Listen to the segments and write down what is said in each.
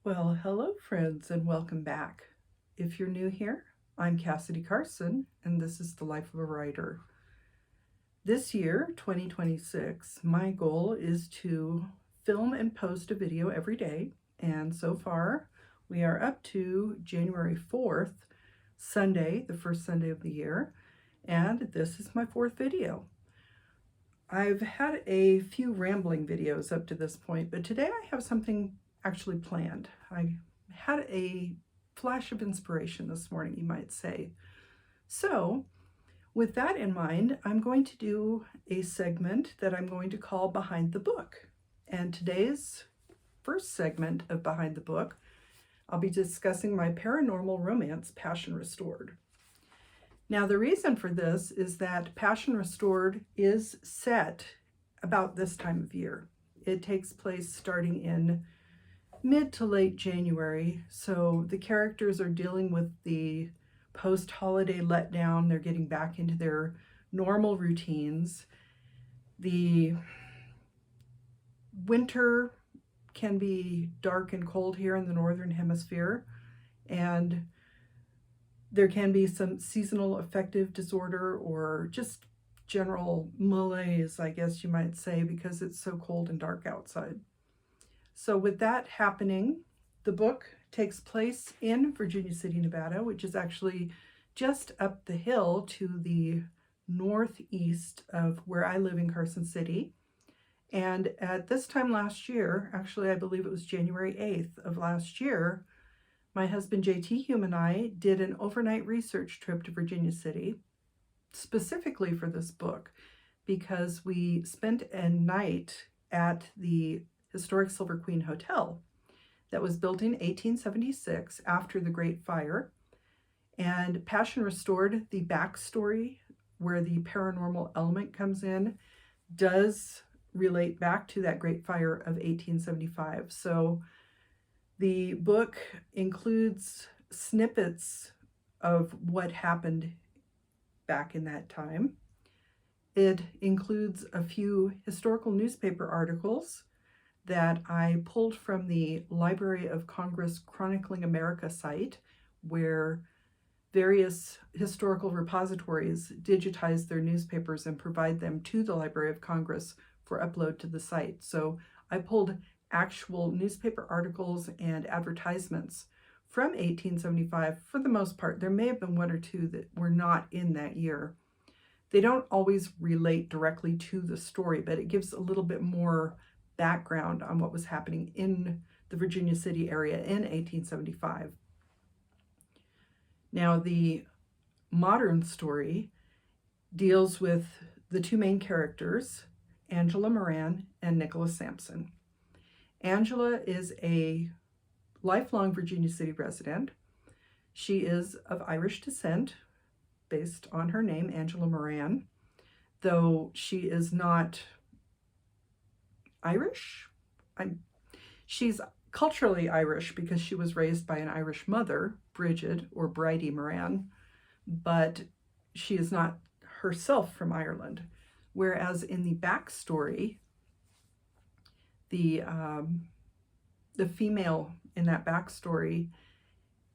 Well, hello, friends, and welcome back. If you're new here, I'm Cassidy Carson, and this is The Life of a Writer. This year, 2026, my goal is to film and post a video every day, and so far, we are up to January 4th, Sunday, the first Sunday of the year, and this is my fourth video. I've had a few rambling videos up to this point, but today I have something actually planned. I had a flash of inspiration this morning, you might say. So, with that in mind, I'm going to do a segment that I'm going to call Behind the Book. And today's first segment of Behind the Book, I'll be discussing my paranormal romance, Passion Restored. Now, the reason for this is that Passion Restored is set about this time of year. It takes place starting in mid to late January, so the characters are dealing with the post-holiday letdown. They're getting back into their normal routines. The winter can be dark and cold here in the Northern Hemisphere, and there can be some seasonal affective disorder or just general malaise, I guess you might say, because it's so cold and dark outside. So with that happening, the book takes place in Virginia City, Nevada, which is actually just up the hill to the northeast of where I live in Carson City. And at this time last year, actually I believe it was January 8th of last year, my husband JT Hume and I did an overnight research trip to Virginia City, specifically for this book, because we spent a night at the historic Silver Queen Hotel that was built in 1876 after the Great Fire. And Passion Restored, the backstory where the paranormal element comes in, does relate back to that Great Fire of 1875. So the book includes snippets of what happened back in that time. It includes a few historical newspaper articles that I pulled from the Library of Congress Chronicling America site, where various historical repositories digitize their newspapers and provide them to the Library of Congress for upload to the site. So I pulled actual newspaper articles and advertisements from 1875 for the most part. There may have been one or two that were not in that year. They don't always relate directly to the story, but it gives a little bit more background on what was happening in the Virginia City area in 1875. Now, the modern story deals with the two main characters, Angela Moran and Nicholas Sampson. Angela is a lifelong Virginia City resident. She is of Irish descent, based on her name, Angela Moran, though she is not Irish. She's culturally Irish because she was raised by an Irish mother, Bridget or Bridie Moran, but she is not herself from Ireland. Whereas in the backstory, the female in that backstory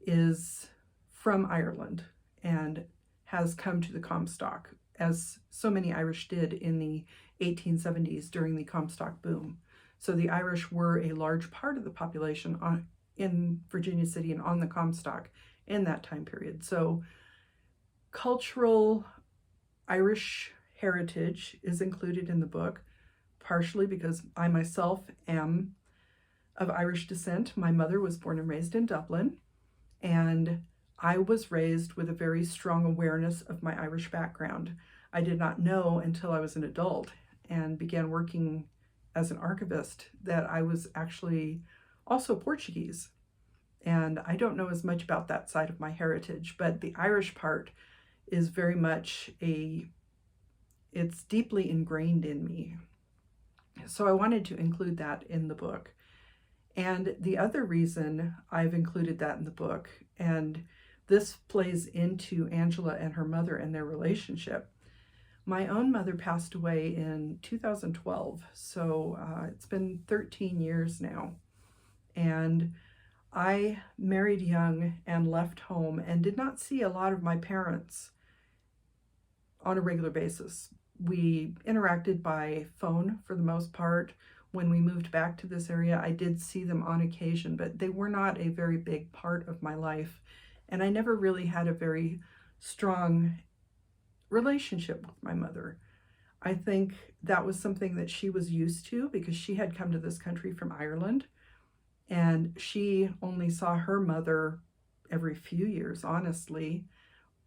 is from Ireland and has come to the Comstock, as so many Irish did in the 1870s during the Comstock boom. So the Irish were a large part of the population in Virginia City and on the Comstock in that time period. So cultural Irish heritage is included in the book, partially because I myself am of Irish descent. My mother was born and raised in Dublin, and I was raised with a very strong awareness of my Irish background. I did not know until I was an adult and began working as an archivist that I was actually also Portuguese. And I don't know as much about that side of my heritage, but the Irish part is very much it's deeply ingrained in me. So I wanted to include that in the book. And the other reason I've included that in the book, and this plays into Angela and her mother and their relationship. My own mother passed away in 2012, so it's been 13 years now. And I married young and left home and did not see a lot of my parents on a regular basis. We interacted by phone for the most part. When we moved back to this area, I did see them on occasion, but they were not a very big part of my life. And I never really had a very strong relationship with my mother. I think that was something that she was used to because she had come to this country from Ireland, and she only saw her mother every few years, honestly.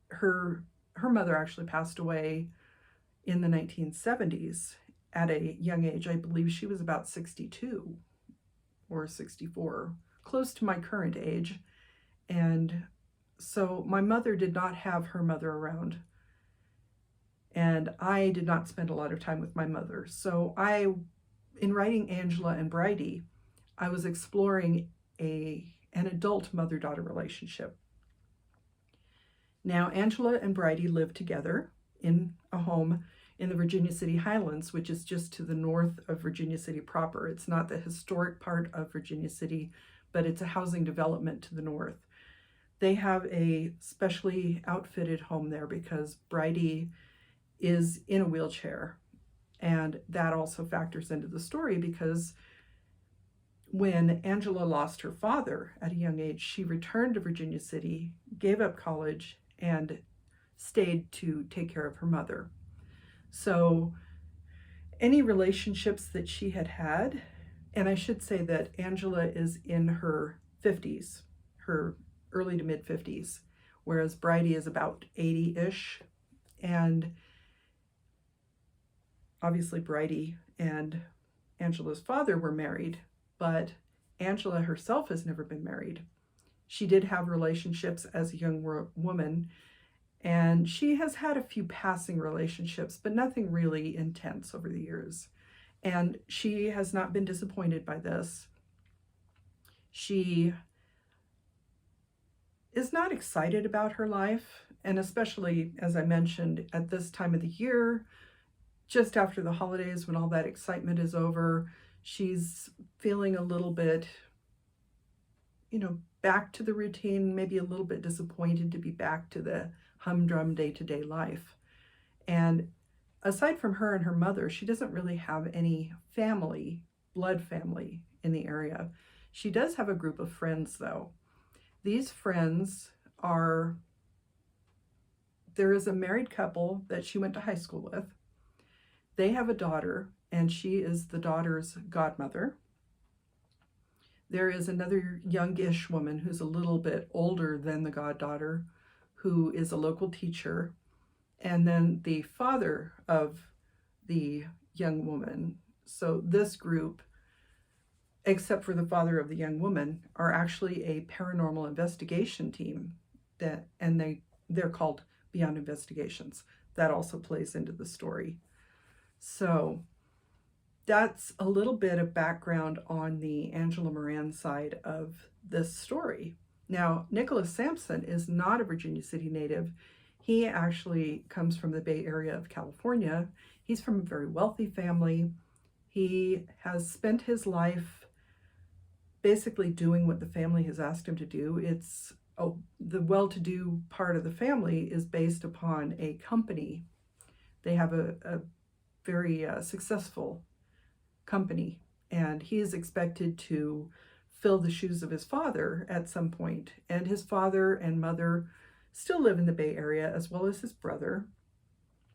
Her mother actually passed away in the 1970s at a young age. I believe she was about 62 or 64, close to my current age. And so my mother did not have her mother around. And I did not spend a lot of time with my mother. So in writing Angela and Bridie, I was exploring an adult mother-daughter relationship. Now, Angela and Bridie live together in a home in the Virginia City Highlands, which is just to the north of Virginia City proper. It's not the historic part of Virginia City, but it's a housing development to the north. They have a specially outfitted home there because Bridie is in a wheelchair. And that also factors into the story because when Angela lost her father at a young age, she returned to Virginia City, gave up college, and stayed to take care of her mother. So any relationships that she had had, and I should say that Angela is in her 50s, her early to mid 50s, whereas Bridie is about 80-ish. And obviously Bridie and Angela's father were married, but Angela herself has never been married. She did have relationships as a young woman, and she has had a few passing relationships, but nothing really intense over the years. And she has not been disappointed by this. She is not excited about her life, and especially, as I mentioned, at this time of the year, just after the holidays when all that excitement is over, she's feeling a little bit, back to the routine, maybe a little bit disappointed to be back to the humdrum day-to-day life. And aside from her and her mother, she doesn't really have any blood family in the area. She does have a group of friends, though. These friends there is a married couple that she went to high school with. They have a daughter, and she is the daughter's godmother. There is another youngish woman who's a little bit older than the goddaughter, who is a local teacher. And then the father of the young woman. So this group, except for the father of the young woman, are actually a paranormal investigation team and they're called Beyond Investigations. That also plays into the story. So that's a little bit of background on the Angela Moran side of this story. Now, Nicholas Sampson is not a Virginia City native. He actually comes from the Bay Area of California. He's from a very wealthy family. He has spent his life basically doing what the family has asked him to do. The well-to-do part of the family is based upon a company. They have a very successful company, and he is expected to fill the shoes of his father at some point. And his father and mother still live in the Bay Area, as well as his brother.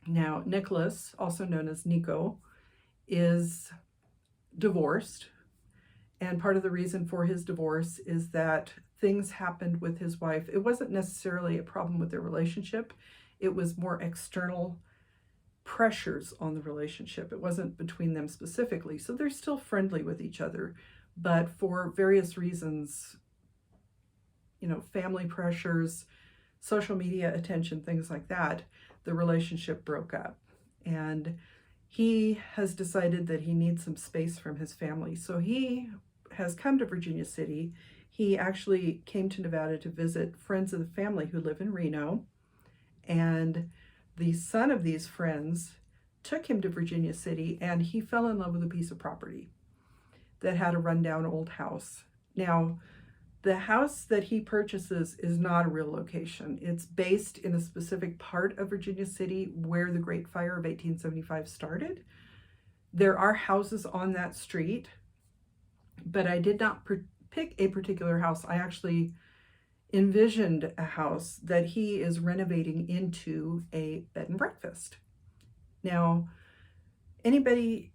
Now, Nicholas, also known as Nico, is divorced. And part of the reason for his divorce is that things happened with his wife. It wasn't necessarily a problem with their relationship. It was more external pressures on the relationship. It wasn't between them specifically. So they're still friendly with each other, but for various reasons, family pressures, social media attention, things like that, the relationship broke up. And he has decided that he needs some space from his family. So he has come to Virginia City. He actually came to Nevada to visit friends of the family who live in Reno. And the son of these friends took him to Virginia City, and he fell in love with a piece of property that had a rundown old house. Now, The house that he purchases is not a real location. It's based in a specific part of Virginia City where the Great Fire of 1875 started. There are houses on that street, but I did not pick a particular house. I actually envisioned a house that he is renovating into a bed and breakfast. Now, anybody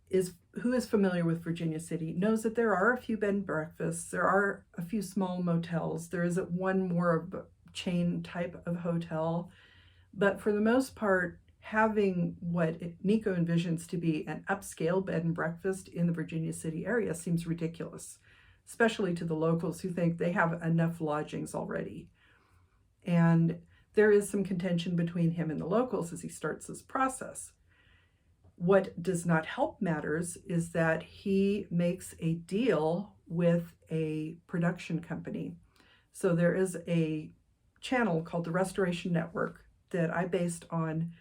who is familiar with Virginia City knows that there are a few bed and breakfasts, there are a few small motels, there is one more of a chain type of hotel, but for the most part, having what Nico envisions to be an upscale bed and breakfast in the Virginia City area seems ridiculous, especially to the locals who think they have enough lodgings already. And there is some contention between him and the locals as he starts this process. What does not help matters is that he makes a deal with a production company. So there is a channel called the Restoration Network that I based on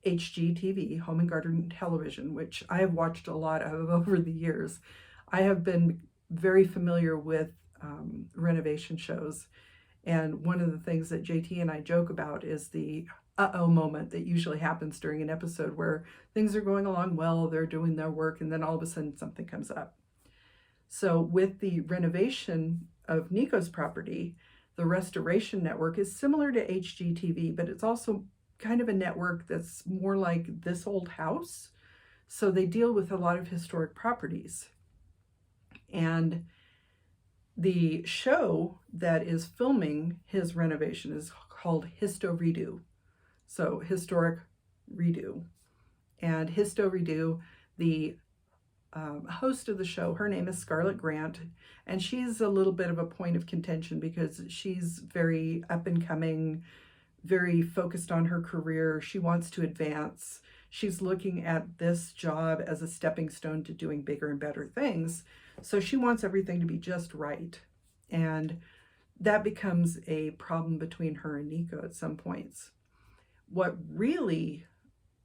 HGTV, Home and Garden Television, which I have watched a lot of over the years. I have been very familiar with renovation shows. And one of the things that JT and I joke about is the uh-oh moment that usually happens during an episode where things are going along well, they're doing their work, and then all of a sudden something comes up. So with the renovation of Nico's property, the Restoration Network is similar to HGTV, but it's also kind of a network that's more like This Old House. So they deal with a lot of historic properties. And the show that is filming his renovation is called Histo Redo. So historic redo. And Histo Redo, the host of the show, her name is Scarlett Grant, and she's a little bit of a point of contention because she's very up and coming, very focused on her career. She wants to advance. She's looking at this job as a stepping stone to doing bigger and better things. So she wants everything to be just right. And that becomes a problem between her and Nico at some points. What really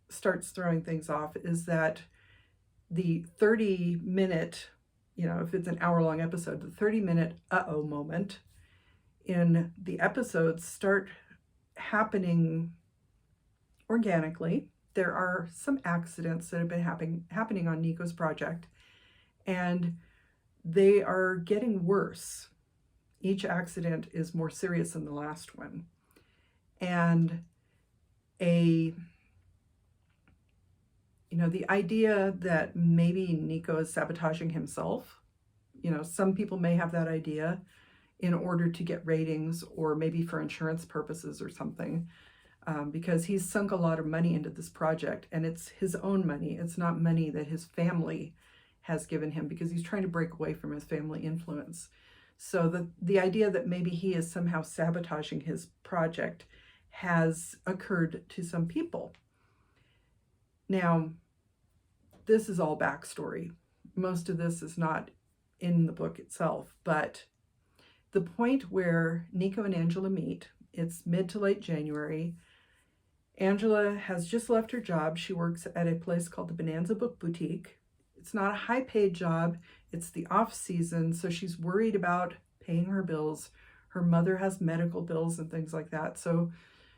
starts throwing things off is that the 30-minute, if it's an hour-long episode, the 30-minute uh-oh moment in the episodes start happening organically. There are some accidents that have been happening on Nico's project, and they are getting worse. Each accident is more serious than the last one. And the idea that maybe Nico is sabotaging himself, some people may have that idea in order to get ratings or maybe for insurance purposes or something, because he's sunk a lot of money into this project, and it's his own money. It's not money that his family has given him because he's trying to break away from his family influence. So the idea that maybe he is somehow sabotaging his project has occurred to some people. Now, this is all backstory. Most of this is not in the book itself, but the point where Nico and Angela meet, it's mid to late January. Angela has just left her job. She works at a place called the Bonanza Book Boutique. It's not a high-paid job. It's the off-season, so she's worried about paying her bills. Her mother has medical bills and things like that, so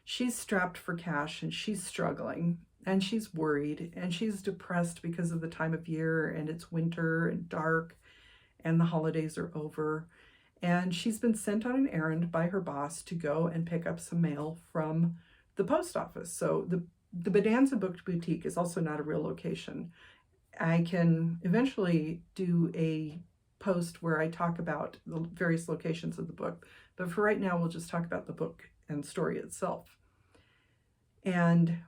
she's strapped for cash and she's struggling and she's worried and she's depressed because of the time of year, and it's winter and dark and the holidays are over. And she's been sent on an errand by her boss to go and pick up some mail from the post office. So the Bonanza Book Boutique is also not a real location. I can eventually do a post where I talk about the various locations of the book, but for right now, we'll just talk about the book and story itself. And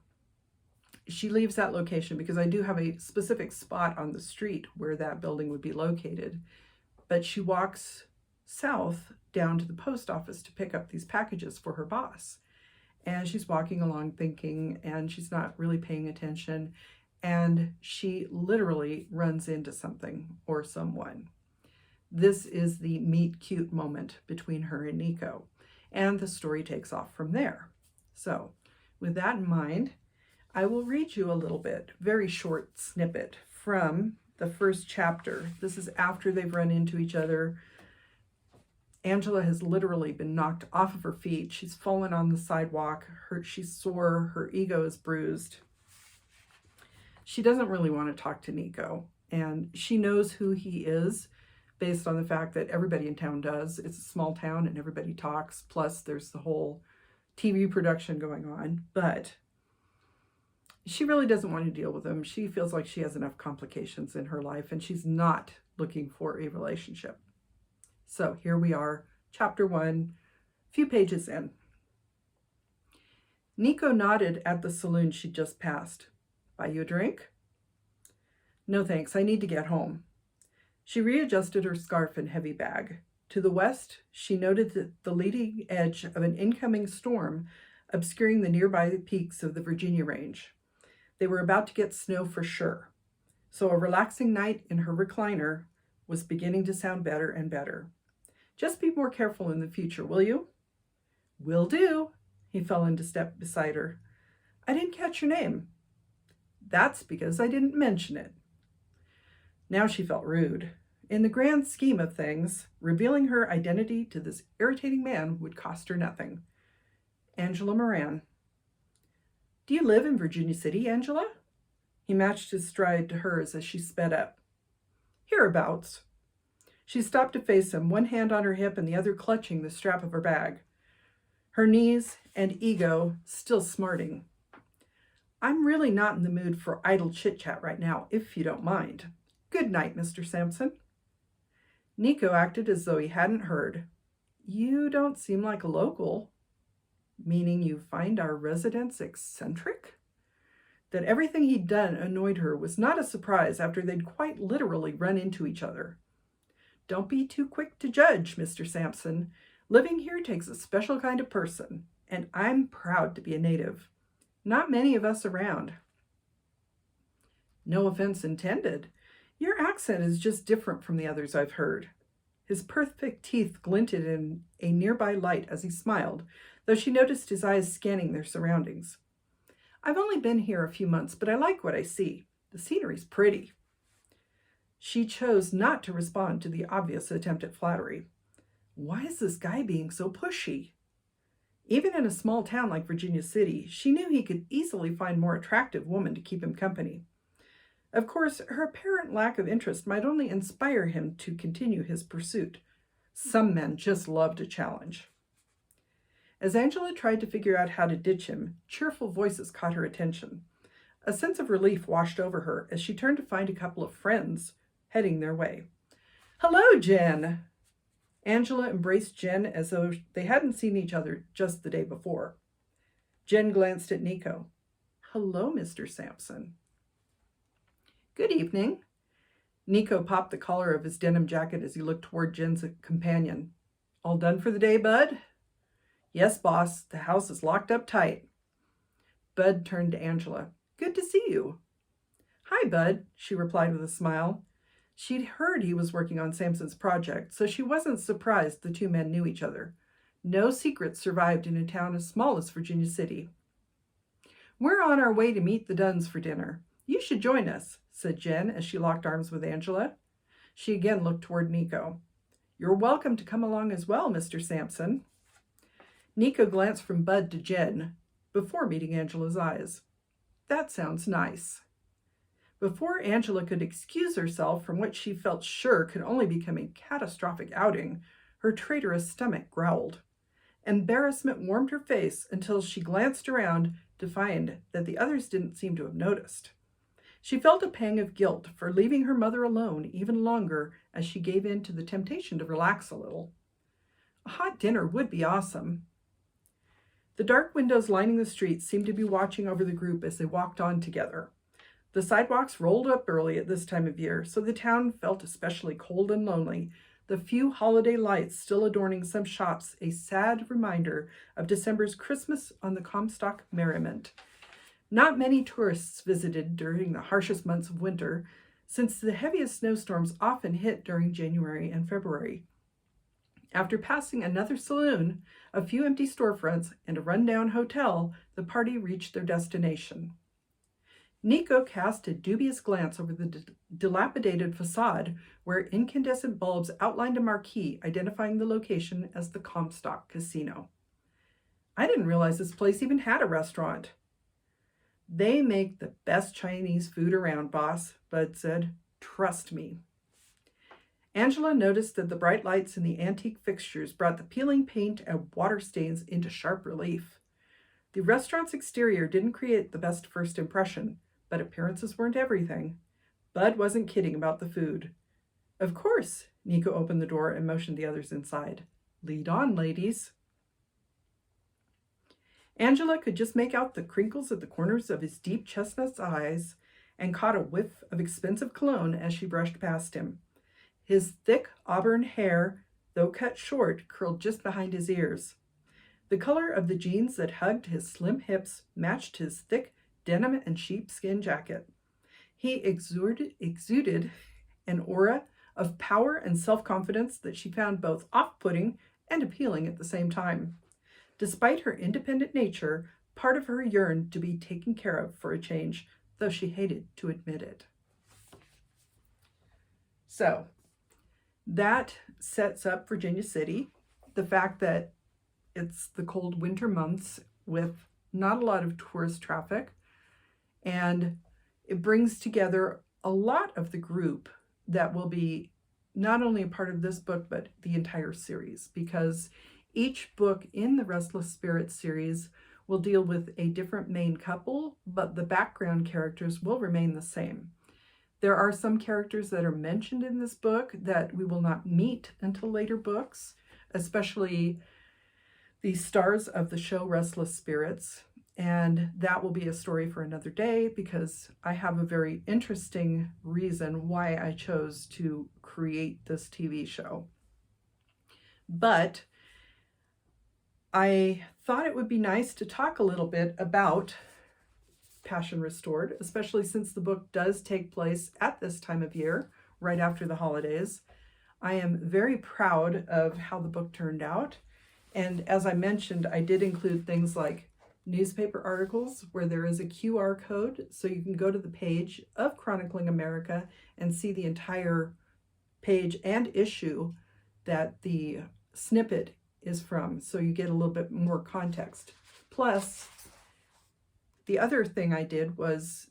she leaves that location because I do have a specific spot on the street where that building would be located, but she walks south down to the post office to pick up these packages for her boss. And she's walking along thinking, and she's not really paying attention, and she literally runs into something or someone. This is the meet cute moment between her and Nico, and the story takes off from there. So with that in mind, I will read you a little bit, very short snippet from the first chapter. This is after they've run into each other. Angela has literally been knocked off of her feet. She's fallen on the sidewalk. She's sore. Her ego is bruised. She doesn't really want to talk to Nico, and she knows who he is based on the fact that everybody in town does. It's a small town and everybody talks. Plus, there's the whole TV production going on. But she really doesn't want to deal with him. She feels like she has enough complications in her life, and she's not looking for a relationship. So here we are, chapter 1, a few pages in. Nico nodded at the saloon she'd just passed. Buy you a drink? No thanks, I need to get home. She readjusted her scarf and heavy bag. To the west, she noted the leading edge of an incoming storm obscuring the nearby peaks of the Virginia range. They were about to get snow for sure, so a relaxing night in her recliner was beginning to sound better and better. Just be more careful in the future, will you? Will do. He fell into step beside her. I didn't catch your name. That's because I didn't mention it. Now she felt rude. In the grand scheme of things, revealing her identity to this irritating man would cost her nothing. Angela Moran. Do you live in Virginia City, Angela? He matched his stride to hers as she sped up. Hereabouts. She stopped to face him, one hand on her hip and the other clutching the strap of her bag. Her knees and ego still smarting. I'm really not in the mood for idle chit-chat right now, if you don't mind. Good night, Mr. Sampson. Nico acted as though he hadn't heard. You don't seem like a local. Meaning you find our residents eccentric? That everything he'd done annoyed her was not a surprise after they'd quite literally run into each other. Don't be too quick to judge, Mr. Sampson. Living here takes a special kind of person, and I'm proud to be a native. Not many of us around. No offense intended. Your accent is just different from the others I've heard. His perfect teeth glinted in a nearby light as he smiled, though she noticed his eyes scanning their surroundings. I've only been here a few months, but I like what I see. The scenery's pretty. She chose not to respond to the obvious attempt at flattery. Why is this guy being so pushy? Even in a small town like Virginia City, she knew he could easily find more attractive women to keep him company. Of course, her apparent lack of interest might only inspire him to continue his pursuit. Some men just loved a challenge. As Angela tried to figure out how to ditch him, cheerful voices caught her attention. A sense of relief washed over her as she turned to find a couple of friends heading their way. Hello, Jen! Angela embraced Jen as though they hadn't seen each other just the day before. Jen glanced at Nico. Hello, Mr. Sampson. Good evening. Nico popped the collar of his denim jacket as he looked toward Jen's companion. All done for the day, Bud? Yes, boss. The house is locked up tight. Bud turned to Angela. Good to see you. Hi, Bud, she replied with a smile. She'd heard he was working on Sampson's project, so she wasn't surprised the two men knew each other. No secrets survived in a town as small as Virginia City. We're on our way to meet the Dunns for dinner. You should join us, said Jen as she locked arms with Angela. She again looked toward Nico. You're welcome to come along as well, Mr. Sampson. Nico glanced from Bud to Jen before meeting Angela's eyes. That sounds nice. Before Angela could excuse herself from what she felt sure could only become a catastrophic outing, her traitorous stomach growled. Embarrassment warmed her face until she glanced around to find that the others didn't seem to have noticed. She felt a pang of guilt for leaving her mother alone even longer as she gave in to the temptation to relax a little. A hot dinner would be awesome. The dark windows lining the street seemed to be watching over the group as they walked on together. The sidewalks rolled up early at this time of year, so the town felt especially cold and lonely, the few holiday lights still adorning some shops a sad reminder of December's Christmas on the Comstock merriment. Not many tourists visited during the harshest months of winter, since the heaviest snowstorms often hit during January and February. After passing another saloon, a few empty storefronts, and a rundown hotel, the party reached their destination. Nico cast a dubious glance over the dilapidated facade where incandescent bulbs outlined a marquee identifying the location as the Comstock Casino. I didn't realize this place even had a restaurant. They make the best Chinese food around, boss, Bud said. Trust me. Angela noticed that the bright lights in the antique fixtures brought the peeling paint and water stains into sharp relief. The restaurant's exterior didn't create the best first impression, but appearances weren't everything. Bud wasn't kidding about the food. Of course, Nico opened the door and motioned the others inside. Lead on, ladies. Angela could just make out the crinkles at the corners of his deep chestnut eyes and caught a whiff of expensive cologne as she brushed past him. His thick auburn hair, though cut short, curled just behind his ears. The color of the jeans that hugged his slim hips matched his thick denim and sheepskin jacket. He exuded an aura of power and self-confidence that she found both off-putting and appealing at the same time. Despite her independent nature, part of her yearned to be taken care of for a change, though she hated to admit it. So, that sets up Virginia City. The fact that it's the cold winter months with not a lot of tourist traffic, and it brings together a lot of the group that will be not only a part of this book, but the entire series, because each book in the Restless Spirits series will deal with a different main couple, but the background characters will remain the same. There are some characters that are mentioned in this book that we will not meet until later books, especially the stars of the show Restless Spirits. And that will be a story for another day because I have a very interesting reason why I chose to create this TV show. But I thought it would be nice to talk a little bit about Passion Restored, especially since the book does take place at this time of year, right after the holidays. I am very proud of how the book turned out. And as I mentioned, I did include things like newspaper articles where there is a QR code, so you can go to the page of Chronicling America and see the entire page and issue that the snippet is from, so you get a little bit more context. Plus, the other thing I did was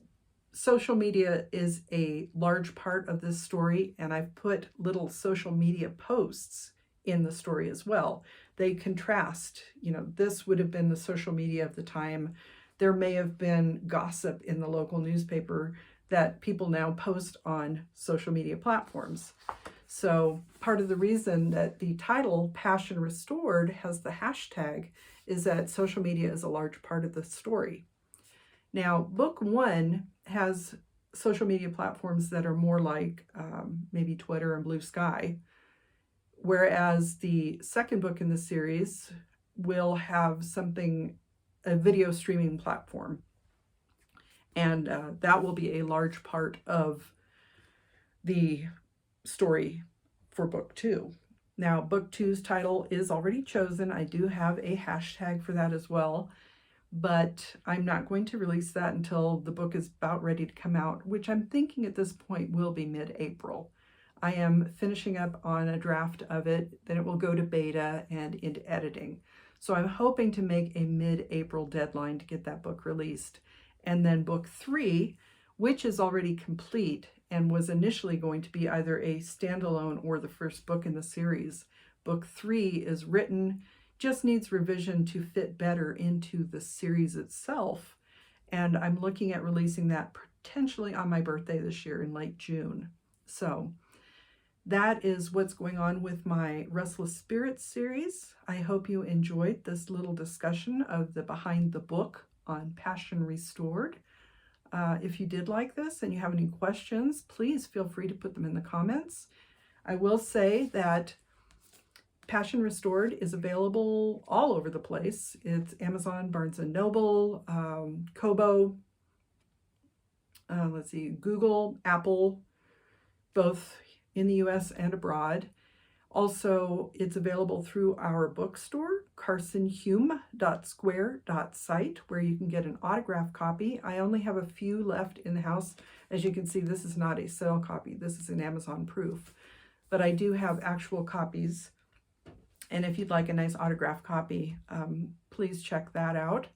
social media is a large part of this story, and I've put little social media posts in the story as well. They contrast, this would have been the social media of the time. There may have been gossip in the local newspaper that people now post on social media platforms. So part of the reason that the title Passion Restored has the hashtag is that social media is a large part of the story. Now, book one has social media platforms that are more like maybe Twitter and Blue Sky, whereas the second book in the series will have a video streaming platform. And that will be a large part of the story for book two. Now, book two's title is already chosen. I do have a hashtag for that as well, but I'm not going to release that until the book is about ready to come out, which I'm thinking at this point will be mid-April. I am finishing up on a draft of it, then it will go to beta and into editing. So I'm hoping to make a mid-April deadline to get that book released. And then book three, which is already complete and was initially going to be either a standalone or the first book in the series. Book three is written, just needs revision to fit better into the series itself. And I'm looking at releasing that potentially on my birthday this year in late June. So that is what's going on with my Restless Spirits series. I hope you enjoyed this little discussion of the behind the book on Passion Restored. If you did like this and you have any questions, please feel free to put them in the comments. I will say that Passion Restored is available all over the place. It's Amazon, Barnes & Noble, Kobo, Google, Apple, both in the US and abroad. Also, it's available through our bookstore, carsonhume.square.site, where you can get an autographed copy. I only have a few left in the house. As you can see, this is not a sale copy. This is an Amazon proof. But I do have actual copies. And if you'd like a nice autographed copy, please check that out.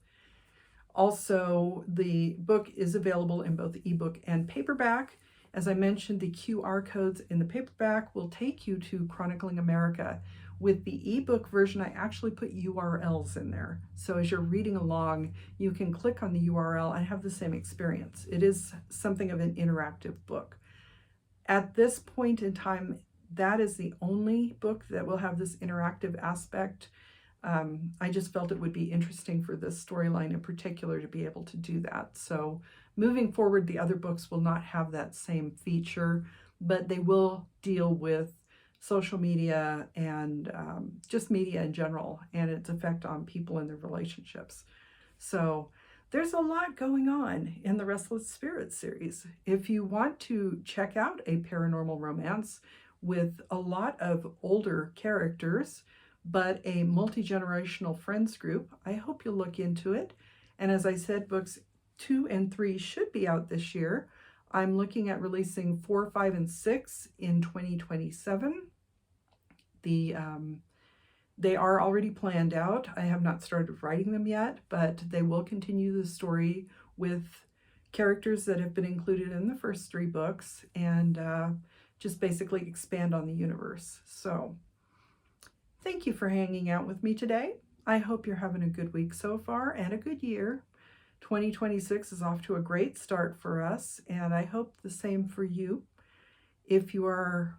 Also, the book is available in both ebook and paperback. As I mentioned, the QR codes in the paperback will take you to Chronicling America. With the ebook version, I actually put URLs in there. So as you're reading along, you can click on the URL and have the same experience. It is something of an interactive book. At this point in time, that is the only book that will have this interactive aspect. I just felt it would be interesting for this storyline in particular to be able to do that. So moving forward, the other books will not have that same feature, but they will deal with social media and just media in general and its effect on people and their relationships. So there's a lot going on in the Restless Spirits series. If you want to check out a paranormal romance with a lot of older characters, but a multi-generational friends group, I hope you'll look into it. And as I said, books 2 and 3 should be out this year. I'm looking at releasing 4, 5, and 6 in 2027. They are already planned out. I have not started writing them yet, but they will continue the story with characters that have been included in the first 3 books and just basically expand on the universe. So thank you for hanging out with me today. I hope you're having a good week so far and a good year. 2026 is off to a great start for us, and I hope the same for you. If you are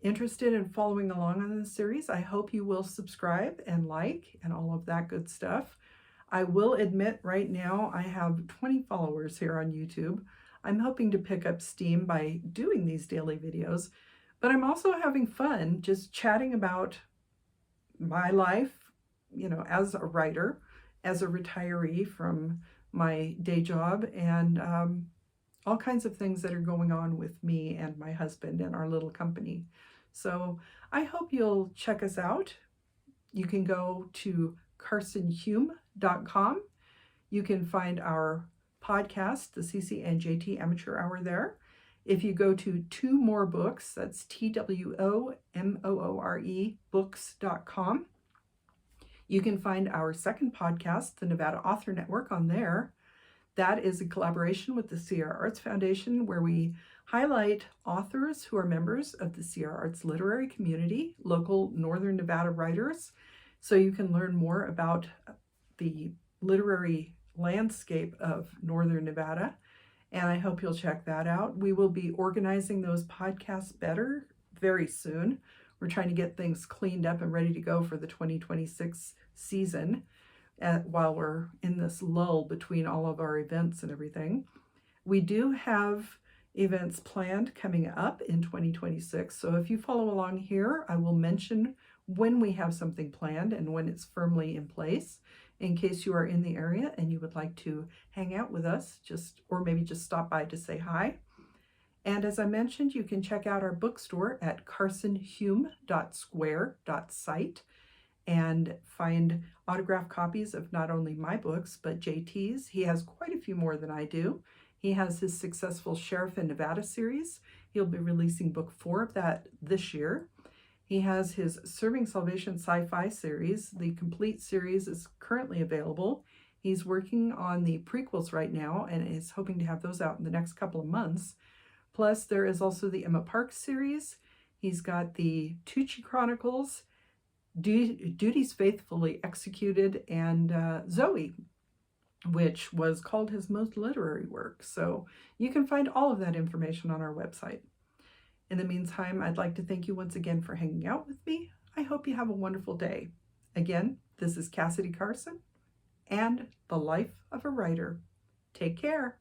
interested in following along on this series, I hope you will subscribe and like and all of that good stuff. I will admit right now I have 20 followers here on YouTube. I'm hoping to pick up steam by doing these daily videos, but I'm also having fun just chatting about my life, as a writer, as a retiree from my day job, and all kinds of things that are going on with me and my husband and our little company. So I hope you'll check us out. You can go to carsonhume.com. You can find our podcast, the CC and JT Amateur Hour there. If you go to Two More Books, that's TWOMOORE books.com. You can find our second podcast, the Nevada Author Network, on there. That is a collaboration with the Sierra Arts Foundation, where we highlight authors who are members of the Sierra Arts literary community, local Northern Nevada writers, so you can learn more about the literary landscape of Northern Nevada. And I hope you'll check that out. We will be organizing those podcasts better very soon. We're trying to get things cleaned up and ready to go for the 2026 season while we're in this lull between all of our events and everything. We do have events planned coming up in 2026. So if you follow along here, I will mention when we have something planned and when it's firmly in place, in case you are in the area and you would like to hang out with us, or maybe just stop by to say hi. And as I mentioned, you can check out our bookstore at carsonhume.square.site and find autographed copies of not only my books, but JT's. He has quite a few more than I do. He has his Successful Sheriff in Nevada series. He'll be releasing book 4 of that this year. He has his Serving Salvation sci-fi series. The complete series is currently available. He's working on the prequels right now and is hoping to have those out in the next couple of months. Plus, there is also the Emma Parks series. He's got the Tucci Chronicles, Duties Faithfully Executed, and Zoe, which was called his most literary work. So you can find all of that information on our website. In the meantime, I'd like to thank you once again for hanging out with me. I hope you have a wonderful day. Again, this is Cassidy Carson and The Life of a Writer. Take care.